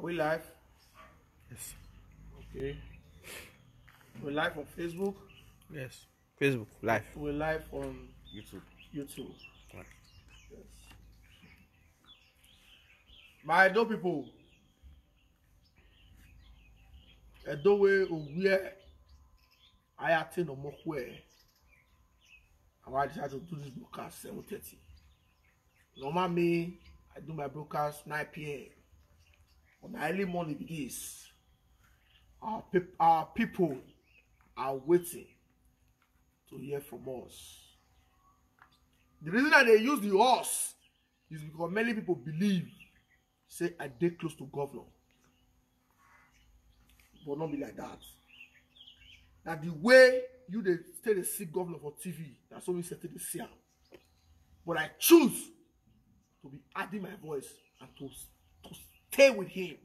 we live? Yes. Okay. We're live on Facebook. Yes. Facebook live. We're live on YouTube. YouTube. Right. Yes. My Edo people. Edo way where I attend no more where. I decided to do this broadcast 7:30. Normal me, I do my broadcast 9 p.m. On the early morning begins. Our people are waiting to hear from us. The reason that they use the us is because many people believe, say, I did close to governor. But not be like that. That the way you they stay the see governor for TV, that's what we say to see him. But I choose to be adding my voice and to stay with him.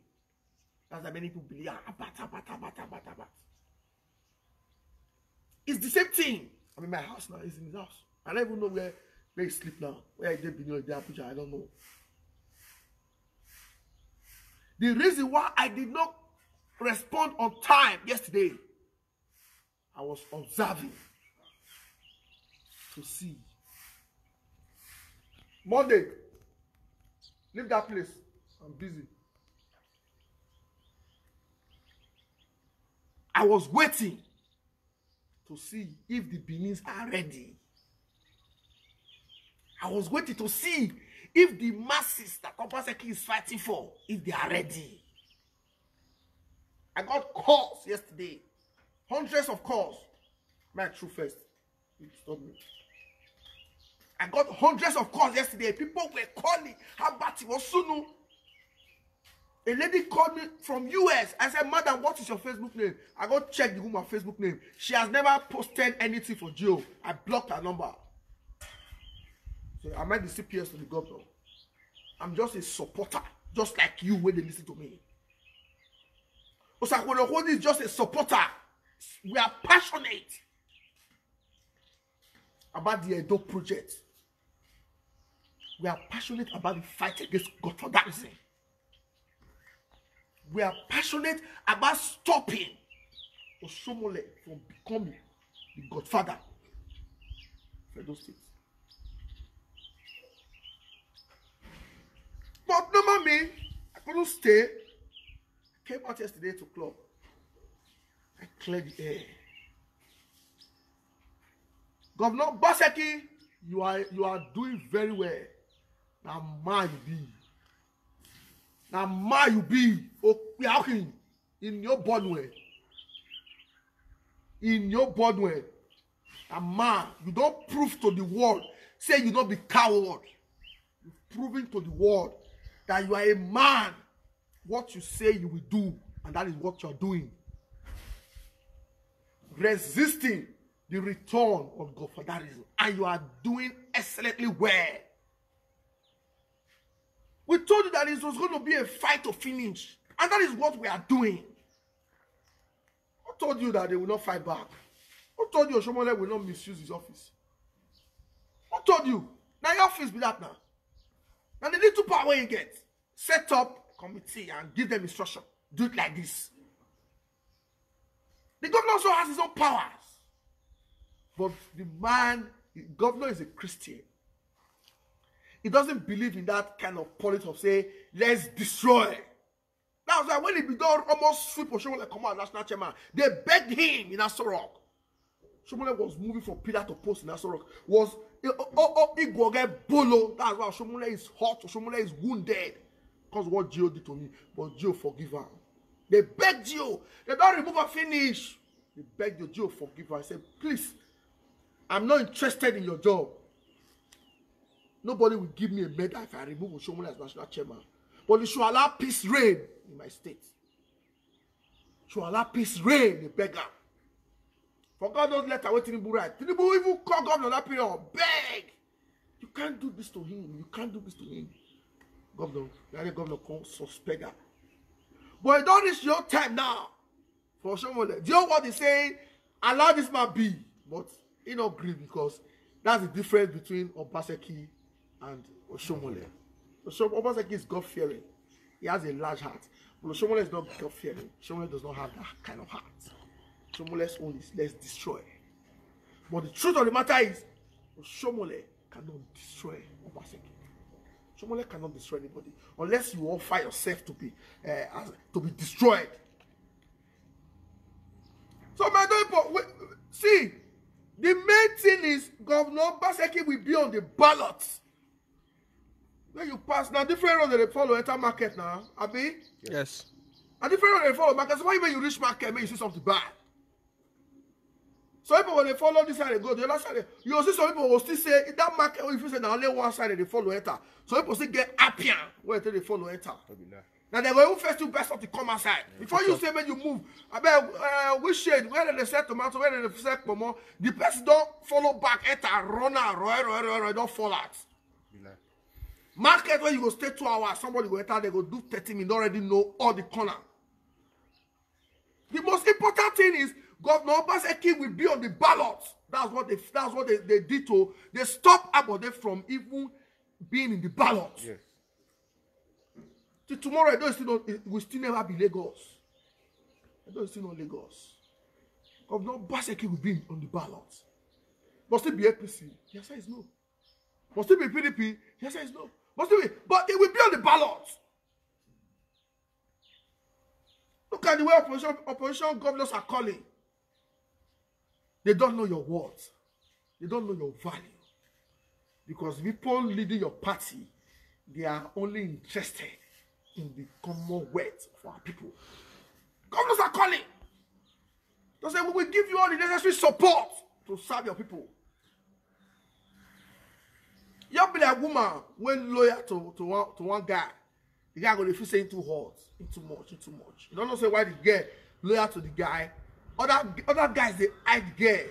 That's why many people believe, abat. It's the same thing. I'm in my house now. He's in his house. I don't even know where he sleep now. Where he did Benin, Abuja, I don't know. The reason why I did not respond on time yesterday, I was observing to see. Monday, leave that place. I'm busy. I was waiting to see if the Benins are ready. I was waiting to see if the masses that Obaseki is fighting for, if they are ready. I got calls yesterday. Hundreds of calls. My true first. Stop me. I got hundreds of calls yesterday. People were calling. How about it was Sunu? A lady called me from US. I said, Madam, what is your Facebook name? I go check the woman's Facebook name. She has never posted anything for Gio. I blocked her number. So I might be CPS to the governor. I'm just a supporter, just like you when they listen to me. Osakwodokwo is just a supporter. We are passionate about the Edo project. We are passionate about the fight against godfatherism. We are passionate about stopping Oshiomhole from becoming the godfather for those states. But no, me, I couldn't stay. I came out yesterday to club. I cleared the air. Governor Obaseki, you are doing very well. Now, man, you be. Now, man, you be. In your born way. In your born way. Now, man, you don't prove to the world. Say you don't be coward. You've proven to the world that you are a man. What you say you will do, and that is what you are doing. Resisting the return of godfatherism, and you are doing excellently well. We told you that it was going to be a fight to finish, and that is what we are doing. Who told you that they will not fight back? Who told you Oshiomhole will not misuse his office? Who told you? Now your office be that now. Now the little power you get, set up a committee and give them instruction. Do it like this. The governor also has his own powers. But the governor is a Christian. He doesn't believe in that kind of politics of say, let's destroy. That was why when he began almost sweep Oshiomhole come out national chairman, they begged him in Aso Rock. Oshiomhole was moving from pillar to post in Aso Rock. Was Igwoge Bolo. That's why Oshiomhole is hot. Oshiomhole is wounded. Because what Gio did to me. But Gio forgive her. They begged Gio. They don't remove her finish. They begged Gio forgive her. I said, please, I'm not interested in your job. Nobody will give me a medal if I remove Oshiomhole as national chairman. But you should allow peace reign in my state. You should allow peace reign, the beggar. For God don't let away Tinubu right. Tinubu even call governor that period. Beg. You can't do this to him. You can't do this to him. Governor, the governor can't suspect that. But it don't reach your time now. For Oshiomhole. Do you know what he's saying? Allow this man be. But he not agree because that's the difference between Obaseki and Oshiomhole. Obaseki is God-fearing. He has a large heart. Well, Shomole is not God-fearing. Shomole does not have that kind of heart. Shomole's own is let's destroy. But the truth of the matter is, Shomole cannot destroy Obaseki. Shomole cannot destroy anybody unless you offer yourself to be destroyed. So my people, see, the main thing is Governor Obaseki will be on the ballot. When you pass now, different roads they follow enter market now, Abi. Yes. A different road they follow market. So why when you reach market, when you see something bad. So people when they follow this side they go, the other side you will see some people will still say in that market. If you say now only one side they follow enter, so people still get happier when they follow enter. Now they go first to best of the come outside. Before you say when you move, I bet which shade where they sell tomato, where they sell pomo, the person don't follow back enter, run out, roy, don't fall out. Market where you go stay 2 hours, somebody go enter, they go do 30 minutes, already know all the corner. The most important thing is Governor Obaseki will be on the ballot. That's what they did to they stop Abode from even being in the ballot. Yes. Till tomorrow, we still never be Lagos. I don't still know Lagos. Governor Obaseki will be on the ballot. Must it be APC? The answer is no. Must it be PDP? The answer is no. Must it be? But it will be on the ballot. Look at the way opposition governors are calling. They don't know your words. They don't know your value. Because people leading your party, they are only interested in the commonwealth for our people. Governors are calling. They say, we will give you all the necessary support to serve your people. You be like a woman when loyal to one guy. The guy going to feel saying too hot, too much. You don't know say why the girl loyal to the guy. Other guys they hide the girl.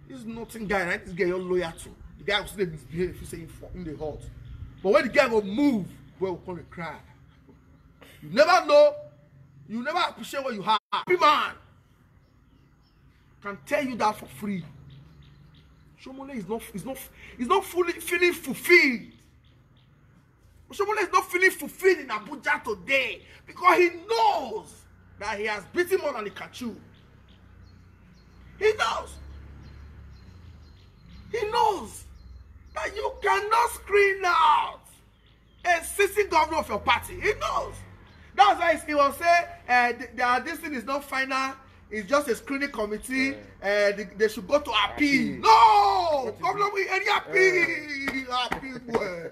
This is nothing guy, right? This girl you're loyal to. The guy will still misbehave if you say in the hot. But when the guy will move, boy will come and cry. You never know. You never appreciate what you have. Happy man can tell you that for free. Shomole is not fully feeling fulfilled. Shomole is not feeling fulfilled in Abuja today because he knows that he has beaten more than he can chew. He knows. He knows that you cannot screen out a sitting governor of your party. He knows. That's why he will say this thing is not final. It's just a screening committee. They should go to appeal. No! Governor, we any appeal. Appeal, boy.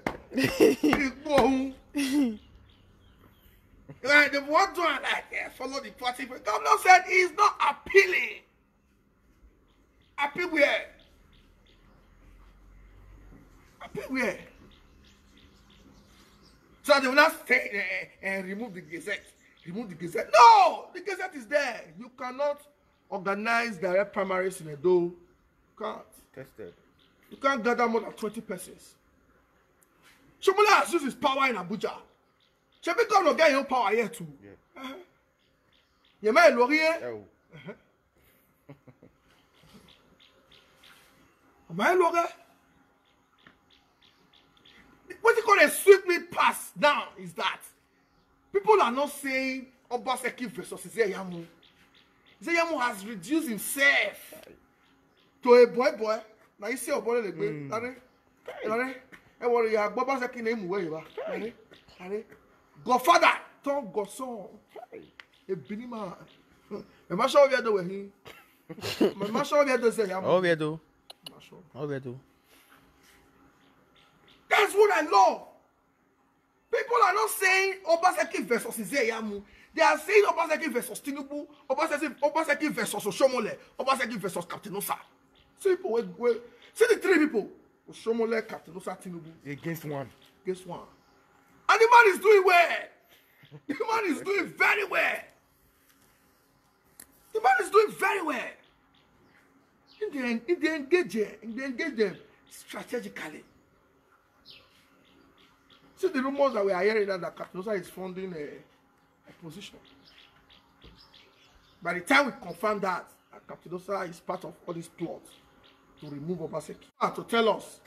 They want to follow the party. But governor said he's not appealing. Appeal where? Appeal where? So they will not stay there and remove the gazette. Remove the gazette. No! The gazette is there. You cannot organize direct primaries in Edo. You can't. Tested. You can't gather more than 20 persons. Shomole has used his power in Abuja. Shebi governor get your power here too. Yeah. You may look here. What you call a sweeping pass now is that people are not saying Obaseki versus Izeyamu. Izeyamu has reduced himself to a boy. Now you see a boy like Obaseki name where Godfather, Tom Godson, a Bini man. I'm sure we are doing him. I'm sure we are doing him. Oh, we do. That's what I love. People are not saying Obaseki versus Izeyamu. They are saying Obaseki versus Tinubu, Obaseki versus Oshomole, Obaseki versus Captain Osa. See people, see the three people: Oshomole, Captain Osa, Tinubu against one. And the man is doing well. The man is doing very well. The man is doing very well. They engage them strategically. See the rumors that we are hearing that Captain Osa is funding a position. By the time we confirm that Captain Osa is part of all these plots to remove Obaseki, to tell us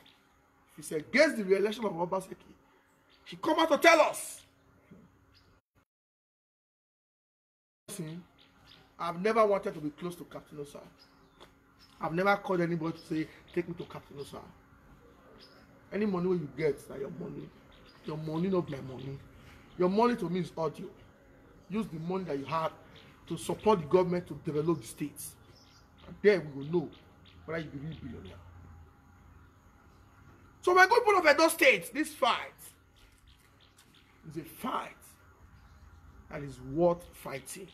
if he's against the re-election of Obaseki, he come out to tell us. I've never wanted to be close to Captain Osai. I've never called anybody to say, take me to Captain Osai. Any money you get, is your money. Your money, not my money. Your money to me is audio. Use the money that you have to support the government to develop the states. And then we will know whether you be real billionaire. So my good people of Edo State, this fight is a fight that is worth fighting.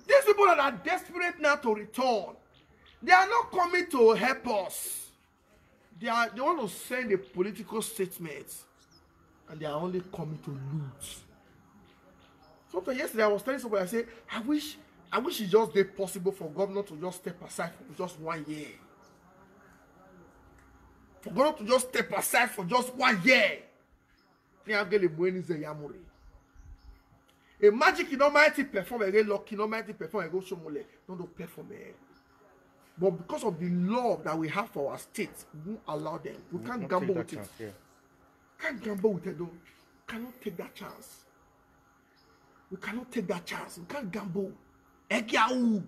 These people that are desperate now to return, they are not coming to help us. They want to send a political statement, and they are only coming to loot. Sometimes yesterday I was telling somebody, I said, I wish it's just possible for governor to just step aside for just 1 year. For governor to just step aside for just 1 year. A magic in Almighty perform a lucky in Almighty perform a go Shomole. Don't perform it. But because of the love that we have for our state, we won't allow them. We can't gamble with it. Yeah. Can't gamble with it though. Cannot take that chance. We cannot take that chance. We can't gamble. Egiau.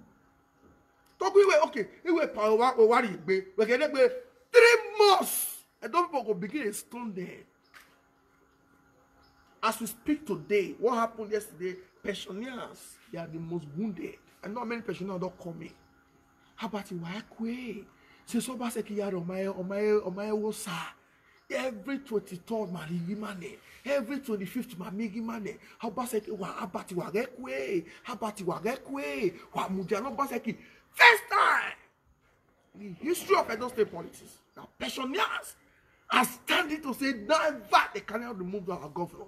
Talk we okay. We were power. We get 3 months. And those people go begin a stone there. As we speak today, what happened yesterday? Pensioners, they are the most wounded. And not many pensioners don't come in. How about you? Say so bad wosa. Every 23rd money. Every 25th money. How about first time in the history of Edo State politics, now pensioners are standing to say never they cannot remove our governor.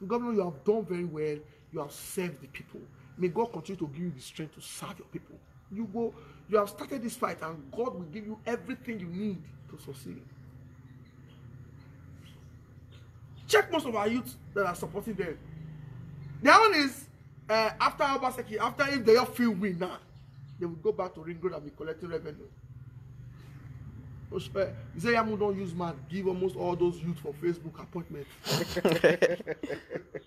Governor, you have done very well. You have served the people. May God continue to give you the strength to serve your people. You have started this fight, and God will give you everything you need to succeed. Check most of our youth that are supporting them. The one is after Obaseki, after if they all feel win now, they will go back to Ring Road and be collecting revenue. Isayamu don't use man, give almost all those youth for Facebook appointments.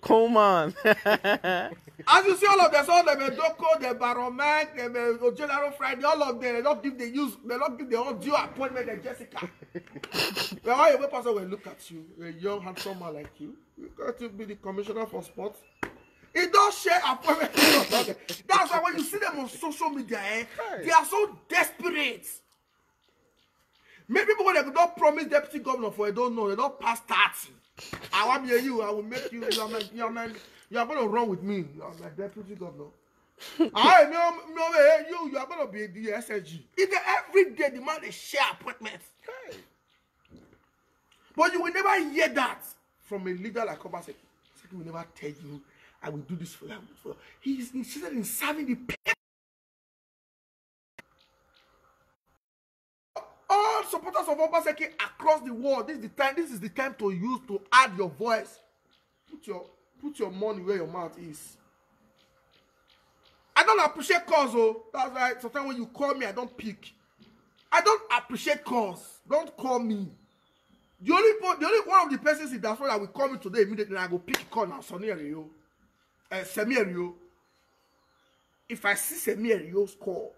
Come on. As you see, all of them, Doko, the Baromac, the General Friday, all of them, they don't give the audio appointment to Jessica. Well, why your person will look at you, a young, handsome man like you, you got to be the commissioner for sports. He don't share appointment. That's why when you see them on social media, they are so desperate. Many people when they don't promise deputy governor for, they don't know, they don't pass 30. I want to hear you, I will make you, you are going to run with me. You are my deputy governor. You are going to be the SSG. Every day the man they share appointments. Hey. But you will never hear that from a leader like Obaseki. Obaseki will never tell you, I will do this for you. He is interested in serving the people. All supporters of Obaseki across the world, this is the time to use to add your voice. Put your money where your mouth is. I don't appreciate calls, oh. That's why sometimes when you call me, I don't pick. I don't appreciate calls. Don't call me. The only one of the persons in that will call me today immediately, and I go pick a call now. Sonny Rio, Semi Rio. If I see Semi Rio's call,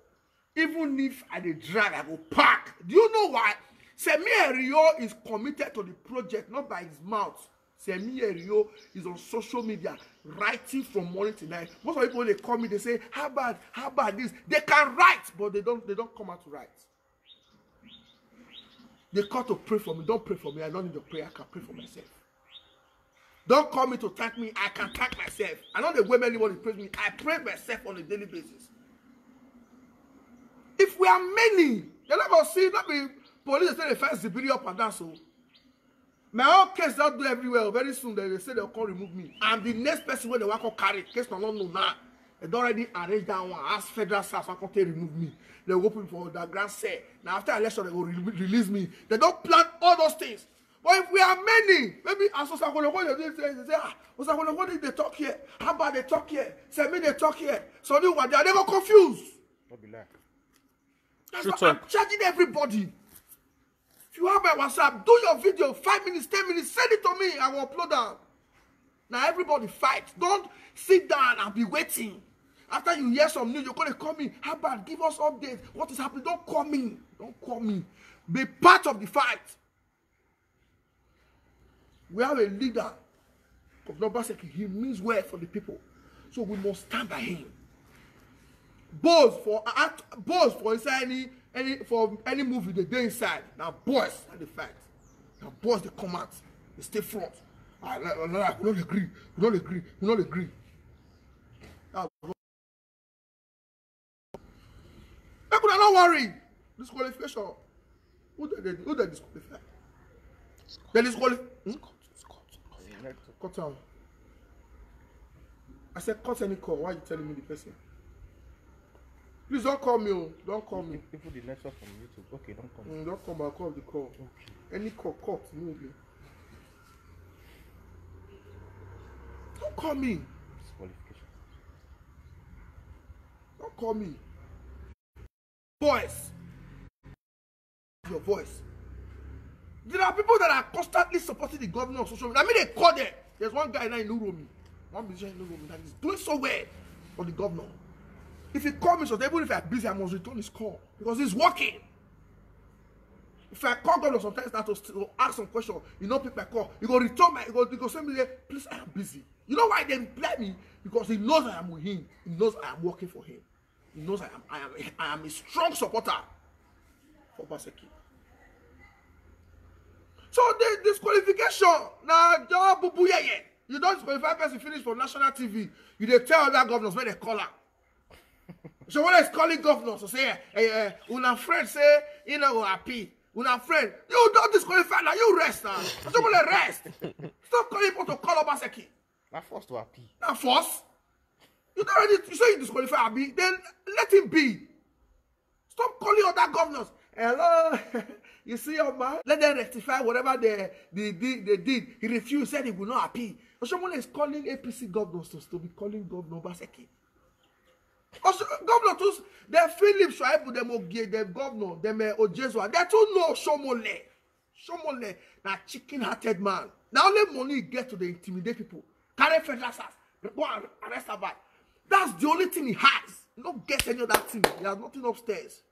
even if I dey drag, I go park. Do you know why? Semi Rio is committed to the project, not by his mouth. Semi Rio is on social media, writing from morning to night. Most of the people they call me, they say, how bad this? They can write, but they don't come out to write. They call to pray for me. Don't pray for me. I don't need your prayer. I can pray for myself. Don't call me to thank me. I can thank myself. I know the way anybody prays me. I pray myself on a daily basis. If we are many, you're not going to see, not be police say they find Zibiri up and down. So my own case don't do everywhere. Very soon they say they'll come remove me. I'm the next person where they want to carry. Case no know now. They don't already arrange that one. Ask federal staff to remove me. They will open for the grand say. Now after election they will release me. They don't plan all those things. But if we are many, maybe as Osakoloko they say, Osakoloko, what did they talk here? How about they talk here? Say me they talk here. So they go confused. That's why I'm charging everybody. If you have my WhatsApp, do your video 5 minutes, 10 minutes, send it to me. I will upload that. Now everybody fight. Don't sit down and be waiting. After you hear some news, you're going to call me. How about give us updates? What is happening? Don't call me. Don't call me. Be part of the fight. We have a leader of Obaseki. He means well for the people. So we must stand by him. Both for inside any movie they do inside. Now boys are the fight. Now boys they come out. They stay front. We don't agree. We don't agree. We don't agree. Don't worry. Disqualification. Who they disqualify? They disqualify. Cut out. I said cut any call. Why are you telling me the person? Please don't call me. Oh. Don't call me. People the network from YouTube. Okay, don't call me. Don't come back. Call the call. Okay. Any call, cut immediately. Don't call me. Disqualification. Don't call me. Voice. Your voice. There are people that are constantly supporting the government on social media. I mean, they call them. There's one guy now in Uromi. One musician in Uromi that is doing so well for the governor. If he calls me, so even if I'm busy, I must return his call because he's working. If I call governor sometimes now to ask some question, you know, pick my call, you go return my, you go send me there, please, I am busy. You know why they reply me? Because he knows I am with him. He knows I am working for him. He knows I am a strong supporter for Obaseki. So the disqualification now, you don't disqualify person finish for national TV. You dey tell other governors where they call her. So when is calling governors to say, una friend say you know happy. Una friend, you don't disqualify now. You rest now. Somebody rest. Stop calling people to call Obaseki. Not forced to happy. Not force. You don't already. You say you disqualify Abi, then let him be. Stop calling other governors. Hello, you see your man? Let them rectify whatever they did. He refused, said he will not appeal. But someone is calling APC governors to be calling Governor Obaseki. Also, governor too, the Philip Shaibu, them Ogie, the governor, them Ojeswa, they too know Shomole. Shomole, that chicken-hearted man. Now only money you get to the intimidate people. Carry federal SARS, go and arrest her back. That's the only thing he has. He don't get any other thing. He has nothing upstairs.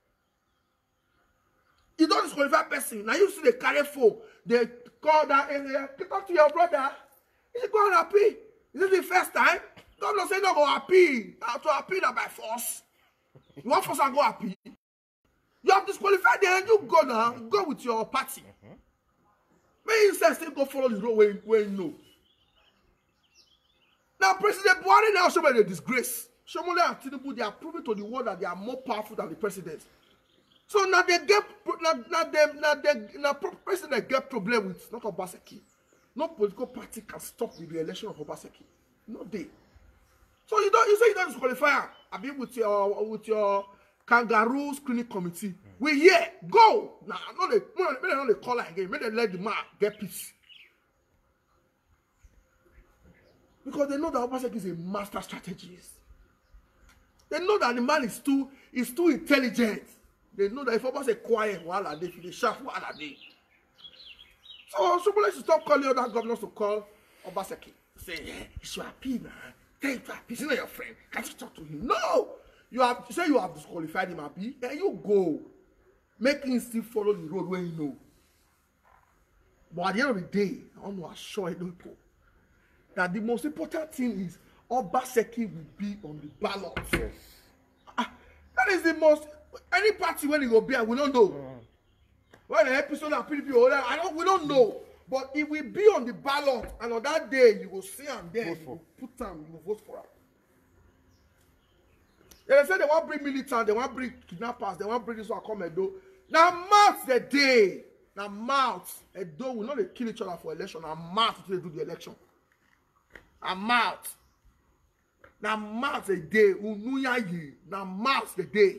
You don't disqualify person. Now you see the carry phone. They call that and they talk to your brother. Is he going happy? Is this the first time? Governor say no go happy. To happy that by force. You want force and go happy. You have disqualified then you go now. Go with your party. May you say still go follow the road where you know. Now President Buhari now show me the disgrace. Shomole and Tinubu, they are proving to the world that they are more powerful than the president. So now they get now president get problem with not Obaseki. No political party can stop the re-election of Obaseki. No they. So you say you don't disqualify. I mean with your kangaroo screening committee. We here go now. No they call her again. May they let the man get peace. Because they know that Obaseki is a master strategist. They know that the man is too intelligent. They know that if Obaseki quiet while they should be sharp while they. So somebody should stop calling other governors to call Obaseki. Say, you should appeal, man. Tell him to appeal. He's not your friend. Can't you talk to him? No! You have disqualified him, appeal. Then you go. Make him still follow the road where you know. But at the end of the day, I want to assure people that the most important thing is Obaseki will be on the ballot. Yes. That is the most. Any party when it will be, we don't know. When the episode of PDP, we don't know. But it will be on the ballot, and on that day you will see him there. You will put them, you will vote for him. Yeah, they say they want to bring militant, they want to bring kidnappers, they want to bring this one come Edo. Now mouth the day. Now mouth Edo will not kill each other for election. Now mouth to do the election. Now mouth. Now mouth the day. Unuyayi. Now mouth the day.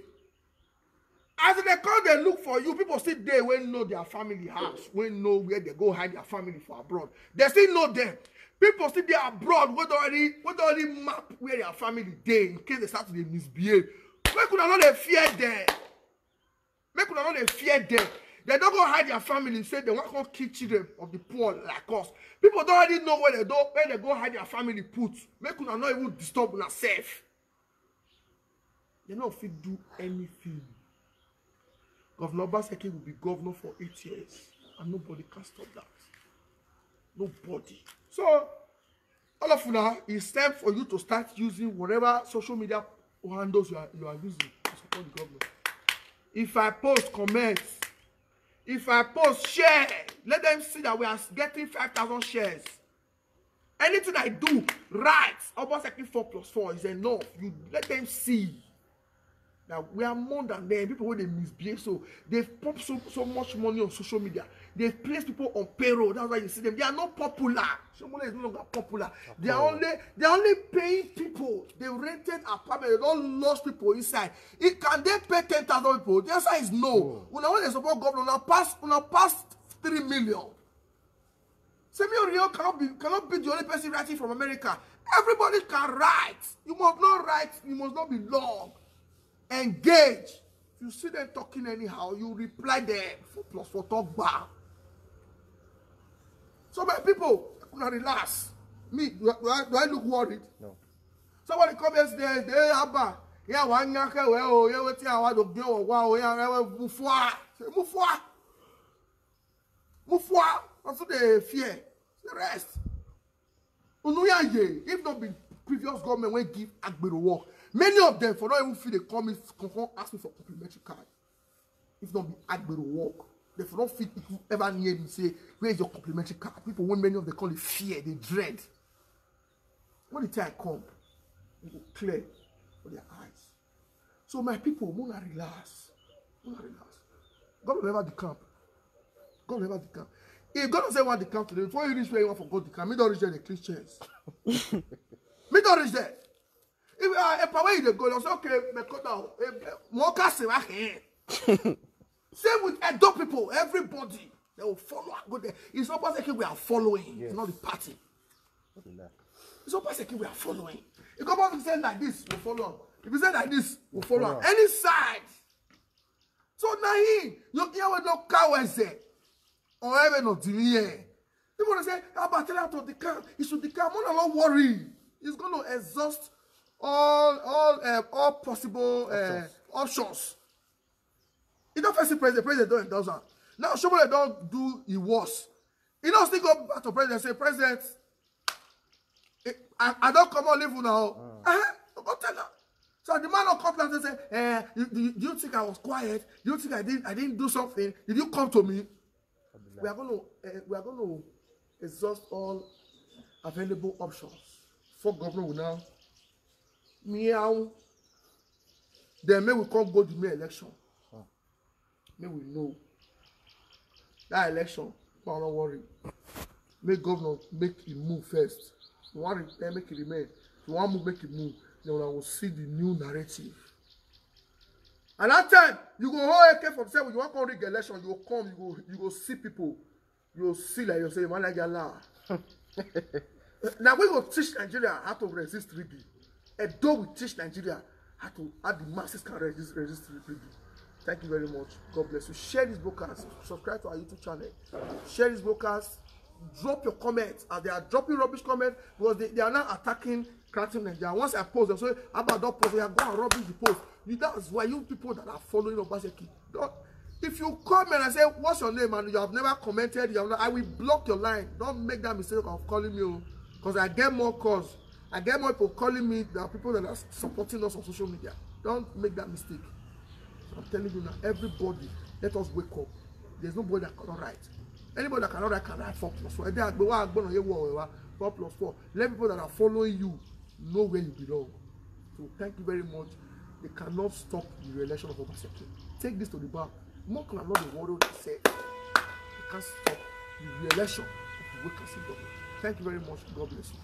As they come, they look for you. People still there when know their family house, when know where they go hide their family for abroad. They still know them. People still there abroad when they already map where their family day in case they start to misbehave. Make una not fear them. Make una not fear them. They don't go hide their family. Say they want to kill children of the poor like us. People don't already know where they go hide their family put. Make una not even disturb una safe. They don't fit do anything. Governor Obaseki will be governor for 8 years, and nobody can stop that. Nobody. So, all of you now, it's time for you to start using whatever social media handles you are using to support the government. If I post comments, if I post share, let them see that we are getting 5,000 shares. Anything I do, right, Obaseki 4+4 is enough. You let them see. Now we are more than them. People when they misbehave, so they've pumped so much money on social media. They've placed people on payroll. That's why you see them. They are not popular. Somalia is no longer popular. They are only paying people. They rented apartment. They don't lost people inside. Can they pay 10,000 people? The answer is no. When they support government, past 3 million. Samuel Rio cannot be the only person writing from America. Everybody can write. You must not write. You must not be long. Engage. If you see them talking anyhow, you reply them. 4+4 talk back. So my people, now relax. Me, do I look worried? No. Somebody comments there, they have yeah, one yaka, well, yeah, what I want to go, wow, yeah, mufwa. Mufwa. Also the fear. The rest. If not be previous government when give Agbero work. Many of them, for not even feel they come ask me for complimentary card. If not be Agbero work. They for not feel if you ever near me say, where is your complimentary card? People, when many of them call it fear, they dread. When the time come, it will clear for their eyes. So my people, wanna relax. God will never decamp. If God doesn't want to decamp today, before you reach where you want for God to decamp, me don't reach there, the Christians. Me don't reach there. If I way they go, they say, okay, me cut down. Same with adult people, everybody, they will follow. Go there. It's not Obaseki we are following. Yes. It's not the party. It's not Obaseki we are following. If government say like this, we'll follow. If you say like this, we'll follow. Any side. So now you will not cowards or even not here. People say, how about tell out of the camp? He should decamp. Don't worry. He's going to exhaust all possible options. He don't face the president don't endorse her. Now somebody don't do it worse. He don't still go back to president and say, President, I don't come on leave now. Go tell her. So the man will come and say, do you think I was quiet? Do you think I didn't do something? Did you come to me? We are going to exhaust all available options. For government will now meow. Then may we come go to the election. May we know that election. Don't worry. Make governor make him move first. You want to make it remain. You want to make it move. Then I will see the new narrative. And that time, you go hold AK-47. You want to rig election. You will come. You go see people. You will see like you say, man like Allah. Now we will teach Nigeria how to resist rigging. And though we teach Nigeria how the masses can resist rigging. Thank you very much. God bless you. Share this broadcast. Subscribe to our YouTube channel. Share this broadcast. Drop your comments. As they are dropping rubbish comments because they are now attacking Kratom Nigeria. Once I post, they say, how about that post? They are going to rubbish the post. That's why you people that are following Obaseki. If you comment and say, what's your name? And you have never commented, I will block your line. Don't make that mistake of calling me. Because I get more calls. I get more people calling me. There are people that are supporting us on social media. Don't make that mistake. I'm telling you now, everybody, let us wake up. There's nobody that cannot write. Anybody that cannot write can write 4+4. 4+4. Let people that are following you know where you belong. So thank you very much. They cannot stop the re-election of Obaseki. Take this to the back. More can not the world to say. They can't stop the re-election of the Wekasi government. Thank you very much. God bless you.